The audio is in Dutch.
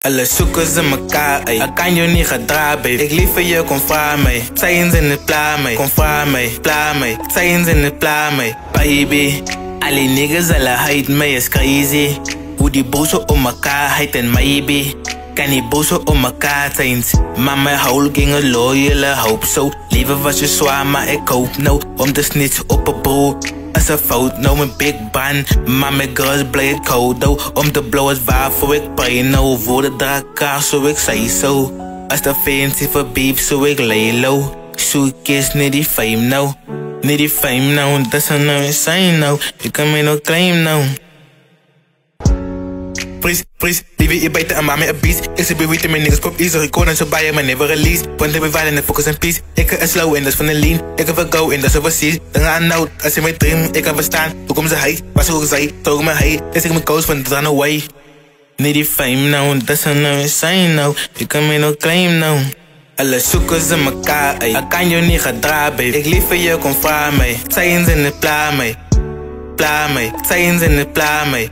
Alle zoeken ze mekaar, ey. Ik kan je niet gedragen, baby. Ik liever je kon vragen, mij. Zijn ze in het plaat, mij. Kon vragen, mij. Plaat, mij. Zijn ze in het plaat, mij. Baby. Alle niggas, alle hate mij is crazy. Hoe die bozen om elkaar heet en maybe. Kan die bozen om elkaar zijn. Maar mijn hole ging een loyale hoop zo. Liever was je zwaar, maar ik hoop nou. Om de snitch op een bro. Is een fout, nou mijn big ban. Maar mijn girls blijven koud. Om te blowen is waarvoor ik pray nou. Woorden draken, zo ik zei zo. Als de fancy voor beef, zo ik lay low. Zoekjes, niet die fame nou. Niet die fame nou, dat zou nou eens zijn nou. Je kan mij nog claim nou. Please, lieve je beter en maak me een beast. Ik zeg weten mijn niggas pop easy. Ik kon en zo bij je, maar never release. Want ik ben violent en focus en peace. Ik ga slow en dat is van de lean. Ik heb een go en dat is overseas. Dan ga ik out, als je mij dream, ik kan verstaan. Hoe komt ze hij, waar ze ook zei, toog me hij. Is ik mijn coach van the run away. Niet die fame nou, dat zou nou eens zijn nou. Je kan mij nog claim nou. Alle zoeken ze mekaar, ey. Ik kan je niet gedragen, baby. Ik liever je kon vragen, mij. Zijn ze in het plaat, mij. Plaat, mij. Zijn ze in het plaat, mij.